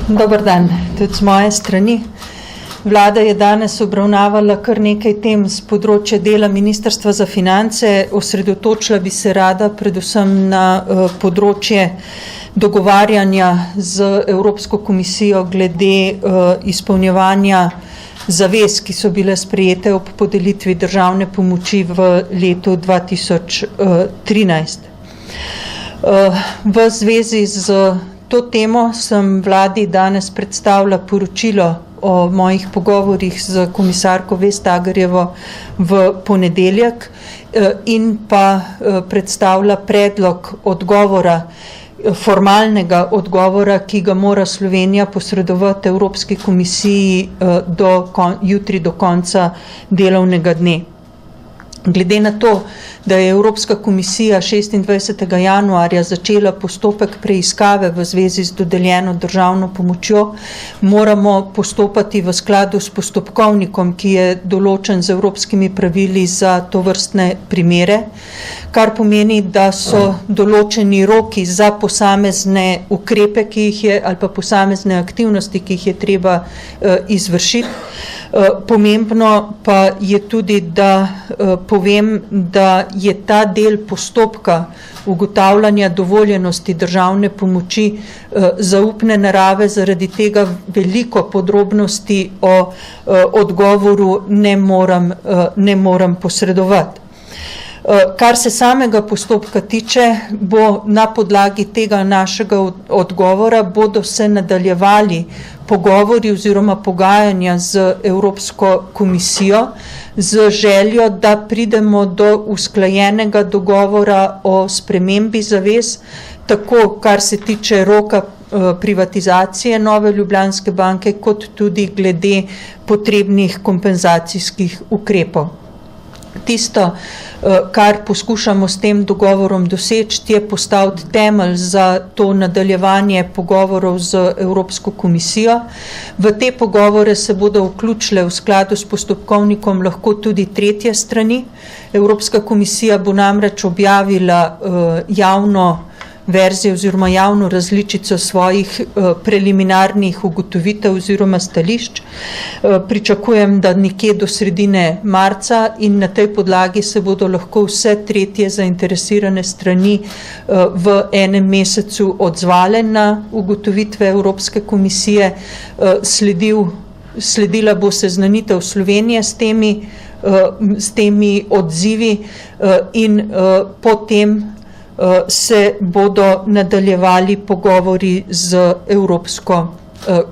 Dober dan, tudi z moje strani. Vlada je danes obravnavala kar nekaj tem z področja dela Ministrstva za finance. Osredotočila bi se rada predvsem na področje dogovarjanja z Evropsko komisijo glede izpolnjevanja zavez, ki so bile sprejete ob podelitvi državne pomoči v letu 2013. V zvezi z to temo sem vladi danes predstavila poročilo o mojih pogovorih z komisarko Vestagerjevo v ponedeljek in pa predstavila predlog odgovora, formalnega odgovora, ki ga mora Slovenija posredovati Evropski komisiji jutri do konca delovnega dne. Glede na to, da je Evropska komisija 26. januarja začela postopek preiskave v zvezi z dodeljeno državno pomočjo, moramo postopati v skladu s postopkovnikom, ki je določen z evropskimi pravili za tovrstne primere, kar pomeni, da so določeni roki za posamezne ukrepe, ki jih je, ali pa posamezne aktivnosti, ki jih je treba izvršiti. Pomembno pa je tudi, da povem, da je ta del postopka ugotavljanja dovoljenosti državne pomoči zaupne narave, zaradi tega veliko podrobnosti o odgovoru ne moram posredovati. Kar se samega postopka tiče, bo na podlagi tega našega odgovora bodo se nadaljevali pogovori oziroma pogajanja z Evropsko komisijo z željo, da pridemo do usklajenega dogovora o spremembi zavez, tako kar se tiče roka privatizacije Nove Ljubljanske banke, kot tudi glede potrebnih kompenzacijskih ukrepov. Tisto, kar poskušamo s tem dogovorom doseči, je postaviti temelj za to nadaljevanje pogovorov z Evropsko komisijo. V te pogovore se bodo vključile v skladu s postopkovnikom lahko tudi tretje strani. Evropska komisija bo namreč objavila javno verzijo oziroma javno različico svojih preliminarnih ugotovitev oziroma stališč. Pričakujem, da nekje do sredine marca in na tej podlagi se bodo lahko vse tretje zainteresirane strani v enem mesecu odzvale na ugotovitve Evropske komisije. Sledila bo seznanitev Slovenije s temi odzivi in potem se bodo nadaljevali pogovori z Evropsko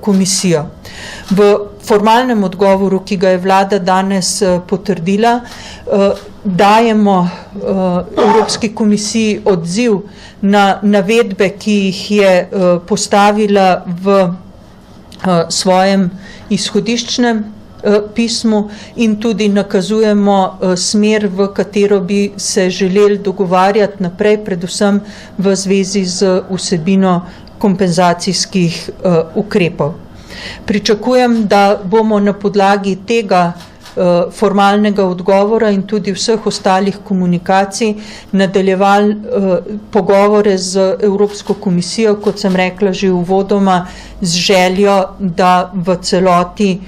komisijo. V formalnem odgovoru, ki ga je vlada danes potrdila, dajemo Evropski komisiji odziv na navedbe, ki jih je postavila v svojem izhodiščnem pismu in tudi nakazujemo smer, v katero bi se želeli dogovarjati naprej, predvsem v zvezi z vsebino kompenzacijskih ukrepov. Pričakujem, da bomo na podlagi tega formalnega odgovora in tudi vseh ostalih komunikacij nadaljevali pogovore z Evropsko komisijo, kot sem rekla že uvodoma, z željo, da v celoti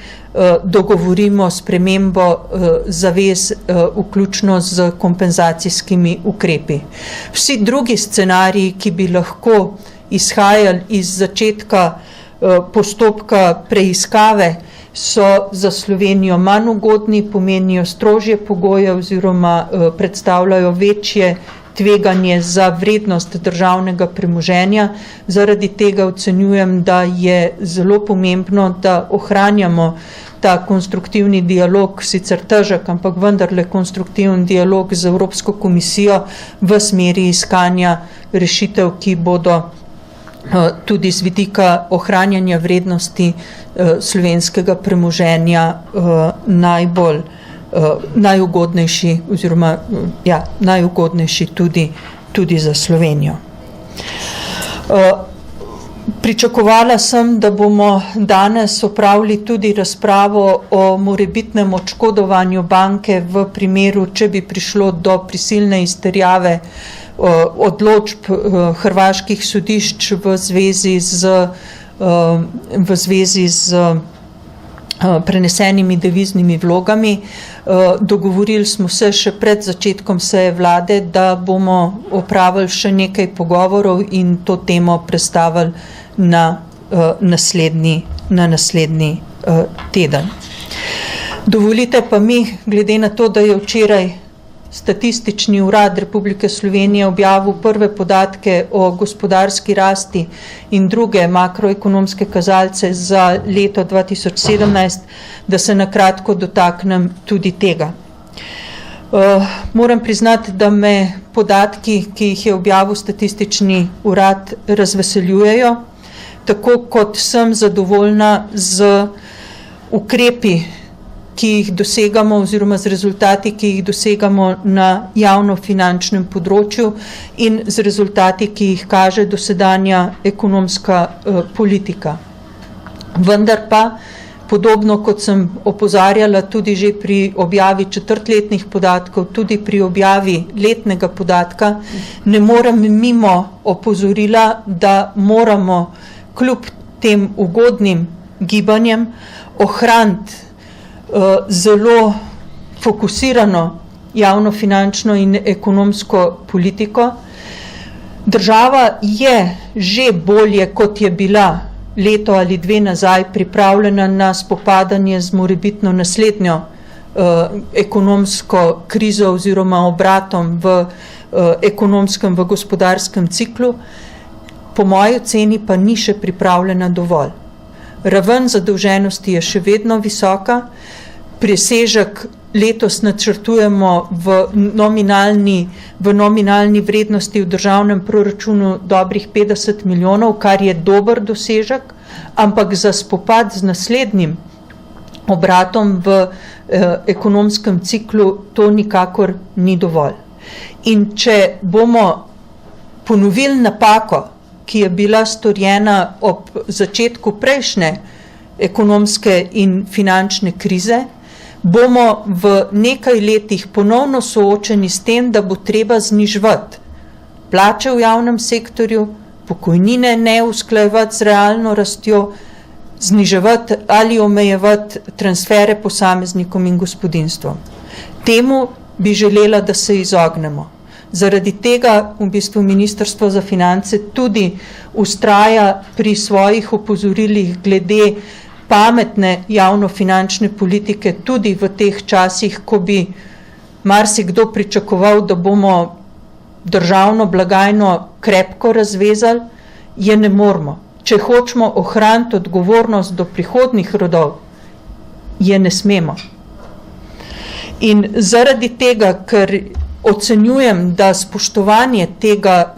dogovorimo spremembo zavez, vključno z kompenzacijskimi ukrepi. Vsi drugi scenariji, ki bi lahko izhajali iz začetka postopka preiskave, so za Slovenijo manj ugodni, pomenijo strožje pogoje oziroma predstavljajo večje tveganje za vrednost državnega premoženja. Zaradi tega ocenjujem, da je zelo pomembno, da ohranjamo ta konstruktivni dialog, sicer težek, ampak vendarle konstruktivni dialog z Evropsko komisijo v smeri iskanja rešitev, ki bodo tudi z vidika ohranjanja vrednosti slovenskega premoženja najugodnejši oziroma najugodnejši tudi za Slovenijo. Pričakovala sem, da bomo danes opravili tudi razpravo o morebitnem odškodovanju banke v primeru, če bi prišlo do prisilne izterjave odločb hrvaških sodišč v zvezi z v zvezi z prenesenimi deviznimi vlogami. Dogovorili smo se še pred začetkom seje vlade, da bomo opravili še nekaj pogovorov in to temo prestavili na naslednji teden. Dovolite pa mi, glede na to, da je včeraj Statistični urad Republike Slovenije objavil prve podatke o gospodarski rasti in druge makroekonomske kazalce za leto 2017, da se na kratko dotaknem tudi tega. Moram priznati, da me podatki, ki jih je objavil Statistični urad, razveseljujejo, tako kot sem zadovoljna z ukrepi, ki jih dosegamo oziroma z rezultati, ki jih dosegamo na javnofinančnem področju in z rezultati, ki jih kaže dosedanja ekonomska politika. Vendar pa, podobno kot sem opozarjala tudi že pri objavi četrtletnih podatkov, tudi pri objavi letnega podatka, ne morem mimo opozorila, da moramo kljub tem ugodnim gibanjem ohraniti zelo fokusirano javnofinančno in ekonomsko politiko. Država je že bolje, kot je bila leto ali dve nazaj, pripravljena na spopadanje z morebitno naslednjo ekonomsko krizo oziroma obratom v ekonomskem, v gospodarskem ciklu. Po moji oceni pa ni še pripravljena dovolj. Raven zadolženosti je še vedno visoka, presežek letos načrtujemo v nominalni vrednosti v državnem proračunu dobrih 50 milijonov, kar je dober dosežek, ampak za spopad z naslednjim obratom v ekonomskem ciklu to nikakor ni dovolj. In če bomo ponovili napako, ki je bila storjena ob začetku prejšnje ekonomske in finančne krize, bomo v nekaj letih ponovno soočeni s tem, da bo treba zniževati plače v javnem sektorju, pokojnine ne usklajevati z realno rastjo, zniževati ali omejevati transfere posameznikom in gospodinjstvom. Temu bi želela, da se izognemo. Zaradi tega v bistvu Ministrstvo za finance tudi vztraja pri svojih opozorilih glede pametne javnofinančne politike tudi v teh časih, ko bi marsikdo pričakoval, da bomo državno blagajno krepko razvezali, je ne moremo. Če hočemo ohraniti odgovornost do prihodnjih rodov, je ne smemo. In zaradi tega, ker ocenjujem, da spoštovanje tega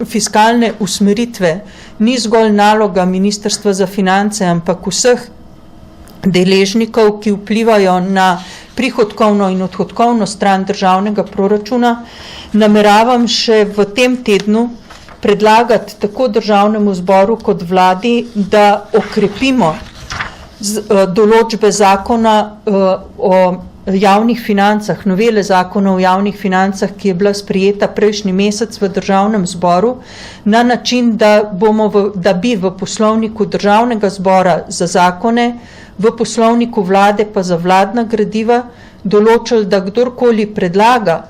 fiskalne usmeritve ni zgolj naloga Ministrstva za finance, ampak vseh deležnikov, ki vplivajo na prihodkovno in odhodkovno stran državnega proračuna, nameravam še v tem tednu predlagati tako državnemu zboru kot vladi, da okrepimo določbe zakona o javnih financah, novele zakona o javnih financah, ki je bila sprejeta prejšnji mesec v državnem zboru, na način, da bi v poslovniku državnega zbora za zakone, v poslovniku vlade pa za vladna gradiva določili, da kdorkoli predlaga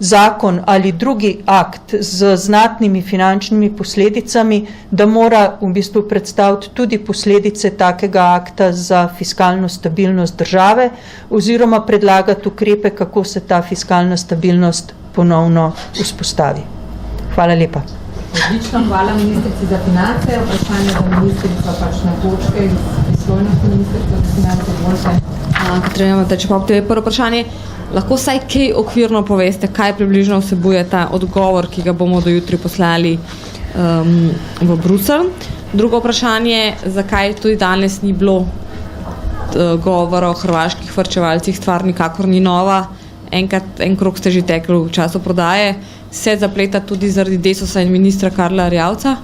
zakon ali drugi akt z znatnimi finančnimi posledicami, da mora v bistvu predstaviti tudi posledice takega akta za fiskalno stabilnost države oziroma predlagati ukrepe, kako se ta fiskalna stabilnost ponovno vzpostavi. Hvala lepa. Odlično, hvala ministrici za finance. Vprašanje za ministrico na točke iz pristojnosti ministrice za finance. Potrebujemo, če pa prvo vprašanje, lahko vsaj kaj okvirno poveste, kaj približno vsebuje ta odgovor, ki ga bomo do jutri poslali v Bruselj. Drugo vprašanje, zakaj tudi danes ni bilo govora o hrvaških varčevalcih, stvar nikakor ni nova, en krog ste že tekli v času prodaje, se zapleta tudi zaradi Desusa in ministra Karla Erjavca.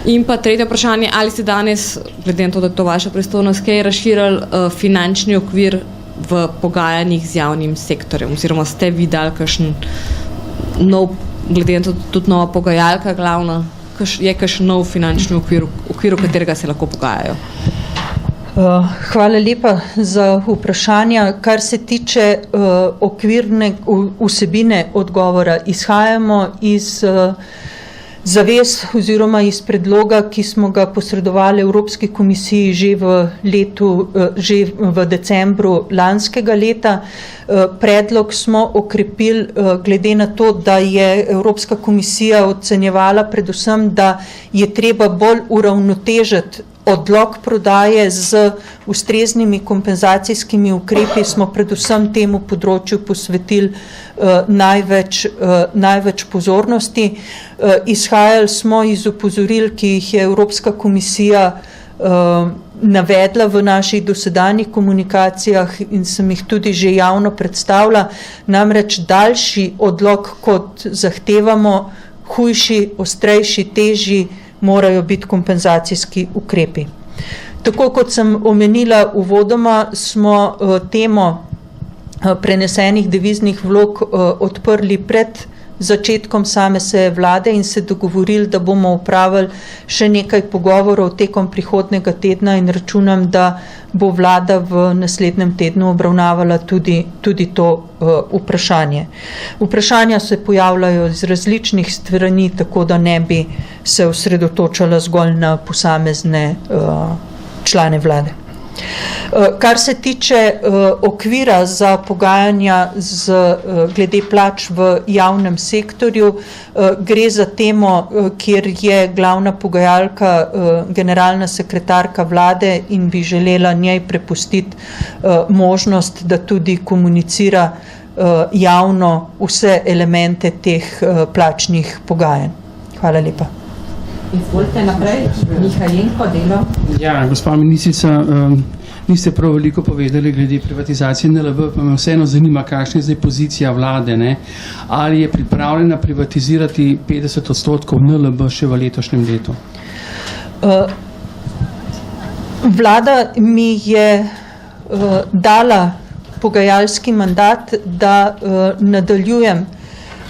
In pa tretje vprašanje, ali ste danes, glede na to, da je to vaša pristojnost, kaj razširili finančni okvir v pogajanjih z javnim sektorjem, oziroma ste vi dali kakšen nov, glede na to tudi nova pogajalka glavna, je kakšen nov finančni okvir, v okviru katerega se lahko pogajajo? Hvala lepa za vprašanja. Kar se tiče okvirne vsebine odgovora, izhajamo iz zavez oziroma iz predloga, ki smo ga posredovali Evropski komisiji že v decembru lanskega leta. Predlog smo okrepili glede na to, da je Evropska komisija ocenjevala predvsem, da je treba bolj uravnotežiti odlog prodaje z ustreznimi kompenzacijskimi ukrepi, smo predvsem temu področju posvetili največ pozornosti. Izhajali smo iz opozoril, ki jih je Evropska komisija navedla v naših dosedanjih komunikacijah in sem jih tudi že javno predstavila, namreč daljši odlog, kot zahtevamo, hujši, ostrejši, težji, morajo biti kompenzacijski ukrepi. Tako kot sem omenila uvodoma, smo temo prenesenih deviznih vlog odprli pred začetkom same seje vlade in se dogovorili, da bomo opravili še nekaj pogovorov tekom prihodnjega tedna in računam, da bo vlada v naslednjem tednu obravnavala tudi to vprašanje. Vprašanja se pojavljajo z različnih strani, tako da ne bi se osredotočala zgolj na posamezne člane vlade. Kar se tiče okvira za pogajanja glede plač v javnem sektorju, gre za temo, kjer je glavna pogajalka generalna sekretarka vlade in bi želela njej prepustiti možnost, da tudi komunicira javno vse elemente teh plačnih pogajanj. Hvala lepa. Izvolite naprej, Miha Jenko, Delo. Ja, gospa ministrica, niste prav veliko povedali glede privatizacije NLB, pa me vseeno zanima, kakšna je zdaj pozicija vlade, ne? Ali je pripravljena privatizirati 50% NLB še v letošnjem letu? Vlada mi je dala pogajalski mandat, da nadaljujem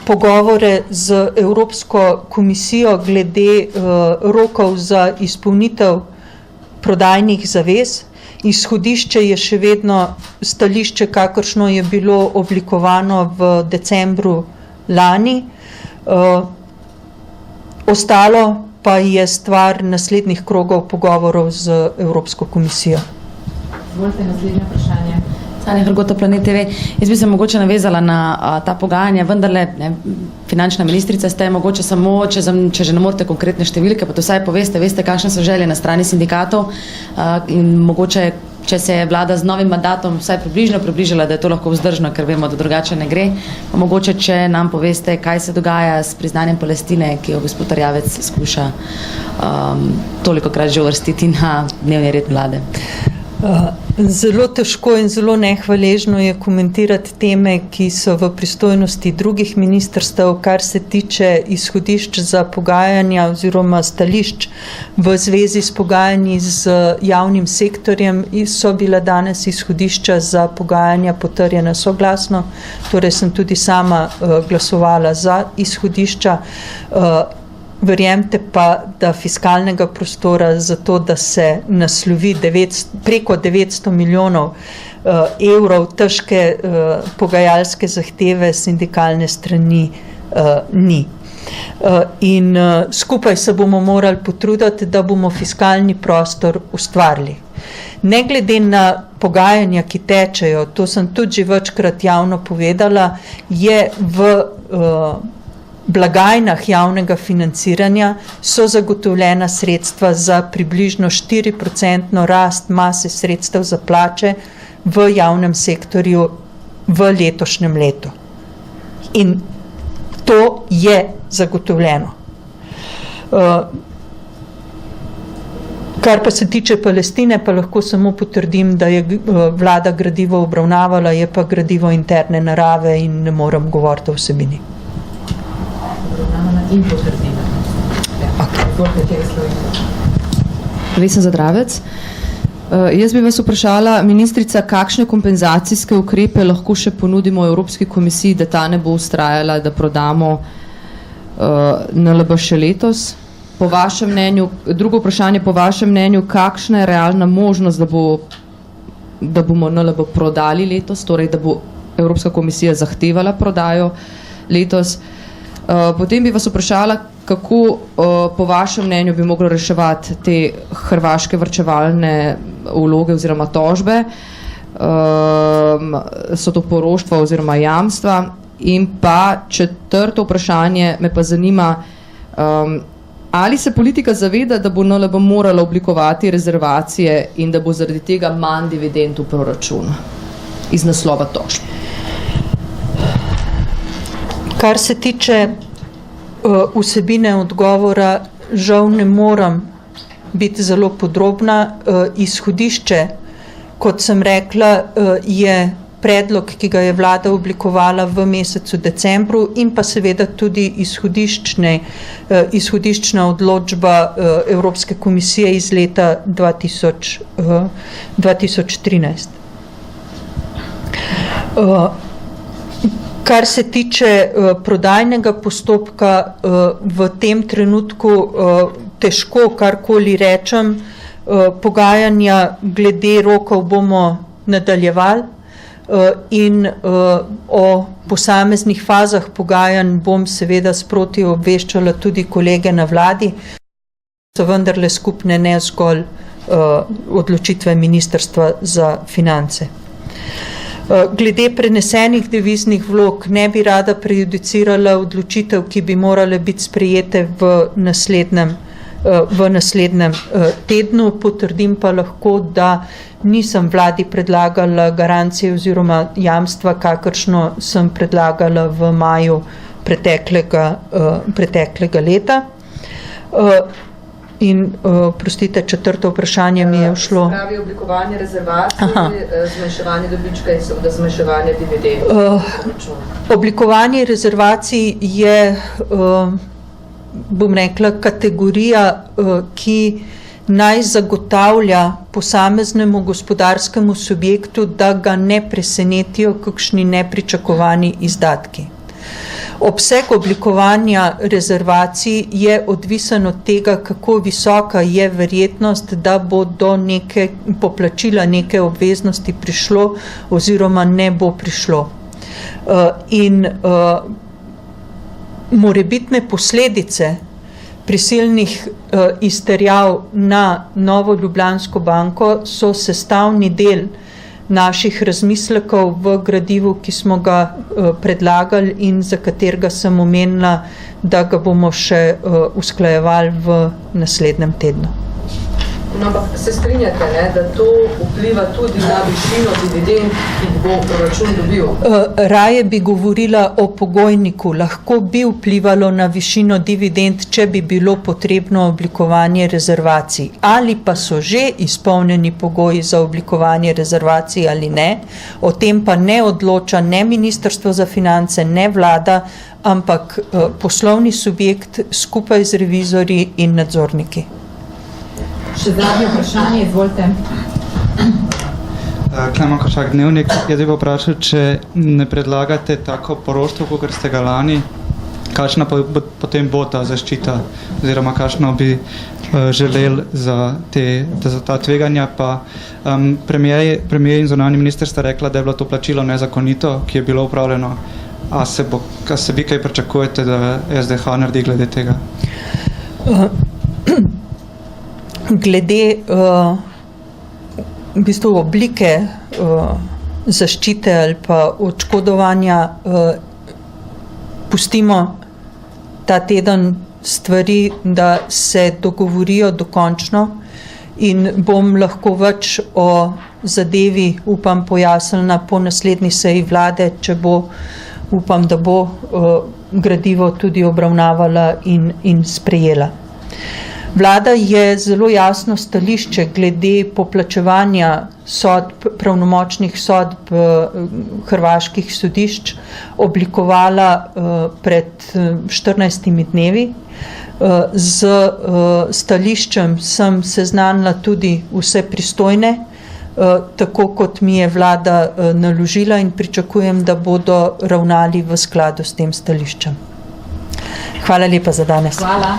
pogovore z Evropsko komisijo glede rokov za izpolnitev prodajnih zavez. Izhodišče je še vedno stališče, kakršno je bilo oblikovano v decembru lani. Ostalo pa je stvar naslednjih krogov pogovorov z Evropsko komisijo. Izvolite naslednje vprašanje. Sanja Hrgota, Planet TV. Jaz bi se mogoče navezala na ta pogajanja, vendarle finančna ministrica ste, mogoče samo, če že ne morete konkretne številke, pa to vsaj poveste, veste, kakšne so želje na strani sindikatov in mogoče, če se je vlada z novim mandatom vsaj približala, da je to lahko vzdržno, ker vemo, da drugače ne gre, pa mogoče, če nam poveste, kaj se dogaja s priznanjem Palestine, ki jo gospod Erjavec skuša tolikokrat že uvrstiti na dnevni red vlade. Zelo težko in zelo nehvaležno je komentirati teme, ki so v pristojnosti drugih ministrstev, kar se tiče izhodišč za pogajanja oziroma stališč v zvezi s pogajanji z javnim sektorjem. So bila danes izhodišča za pogajanja potrjena soglasno, torej sem tudi sama glasovala za izhodišča. Verjemite pa, da fiskalnega prostora za to, da se naslovi preko 900 milijonov evrov težke pogajalske zahteve sindikalne strani ni. In skupaj se bomo morali potruditi, da bomo fiskalni prostor ustvarili. Ne glede na pogajanja, ki tečejo, to sem tudi že večkrat javno povedala, je v blagajnah javnega financiranja so zagotovljena sredstva za približno 4% rast mase sredstev za plače v javnem sektorju v letošnjem letu. In to je zagotovljeno. Kar pa se tiče Palestine, pa lahko samo potrdim, da je vlada gradivo obravnavala, je pa gradivo interne narave in ne morem govoriti o vsebini. In potrdila. Vesna Zadravec. Jaz bi vas vprašala, ministrica, kakšne kompenzacijske ukrepe lahko še ponudimo Evropski komisiji, da ta ne bo ustrajala, da prodamo NLB še letos? po vašem mnenju, drugo vprašanje po vašem mnenju, kakšna je realna možnost, da bomo NLB prodali letos, torej da bo Evropska komisija zahtevala prodajo letos. Potem bi vas vprašala, kako po vašem mnenju bi moglo reševati te hrvaške varčevalne vloge oziroma tožbe, so to poroštva oziroma jamstva. In pa četrto vprašanje me pa zanima, ali se politika zaveda, da bo NLB morala oblikovati rezervacije in da bo zaradi tega manj dividend v proračunu iz naslova tožb? Kar se tiče vsebine odgovora, žal ne moram biti zelo podrobna. Izhodišče, kot sem rekla, je predlog, ki ga je vlada oblikovala v mesecu decembru in pa seveda tudi izhodiščna odločba Evropske komisije iz leta 2013. Kar se tiče prodajnega postopka, v tem trenutku težko karkoli rečem. Pogajanja glede rokov bomo nadaljevali in o posameznih fazah pogajanj bom seveda sproti obveščala tudi kolege na vladi. So vendarle skupne, ne zgolj odločitve Ministrstva za finance. Glede prenesenih deviznih vlog ne bi rada prejudicirala odločitev, ki bi morale biti sprejete v naslednjem tednu. Potrdim pa lahko, da nisem vladi predlagala garancije oziroma jamstva, kakršno sem predlagala v maju preteklega leta. In, prostite, četrto vprašanje mi je šlo. Pravi oblikovanje rezervacij, zmanjševanje dobička in seveda zmanjševanje dividend. Oblikovanje rezervacij je, bom rekla, kategorija, ki naj zagotavlja posameznemu gospodarskemu subjektu, da ga ne presenetijo kakšni nepričakovani izdatki. Obseg oblikovanja rezervacij je odvisen od tega, kako visoka je verjetnost, da bo do neke poplačila neke obveznosti prišlo oziroma ne bo prišlo. In morebitne posledice prisilnih izterjav na Novo Ljubljansko banko so sestavni del naših razmislekov v gradivu, ki smo ga predlagali in za katerega sem omenila, da ga bomo še usklajevali v naslednjem tednu. No, ampak se strinjate, ne, da to vpliva tudi na višino dividend, ki bo proračun dobil? Raje bi govorila o pogojniku. Lahko bi vplivalo na višino dividend, če bi bilo potrebno oblikovanje rezervacij. Ali pa so že izpolnjeni pogoji za oblikovanje rezervacij ali ne, o tem pa ne odloča ne Ministrstvo za finance, ne vlada, ampak poslovni subjekt skupaj z revizorji in nadzorniki. Še zadnje vprašanje, izvolite. Klemen Košak, Dnevnik. Jaz bi vprašal, če ne predlagate tako poroštvo, kot ste ga lani, kakšna potem bo ta zaščita, oziroma kakšno bi želeli za ta tveganja. Pa premier in zunanji minister sta rekla, da je bilo to plačilo nezakonito, ki je bilo upravljeno. A se vi kaj pričakujete, da SDH naredi glede tega? Glede v bistvu oblike zaščite ali pa odškodovanja pustimo ta teden stvari, da se dogovorijo dokončno in bom lahko več o zadevi, upam, pojasnila po naslednji seji vlade, če bo, upam, da bo gradivo tudi obravnavala in sprejela. Vlada je zelo jasno stališče glede poplačevanja pravnomočnih sodb hrvaških sodišč oblikovala pred 14 dnevi. Z stališčem sem seznanila tudi vse pristojne, tako kot mi je vlada naložila in pričakujem, da bodo ravnali v skladu s tem stališčem. Hvala lepa za danes. Hvala.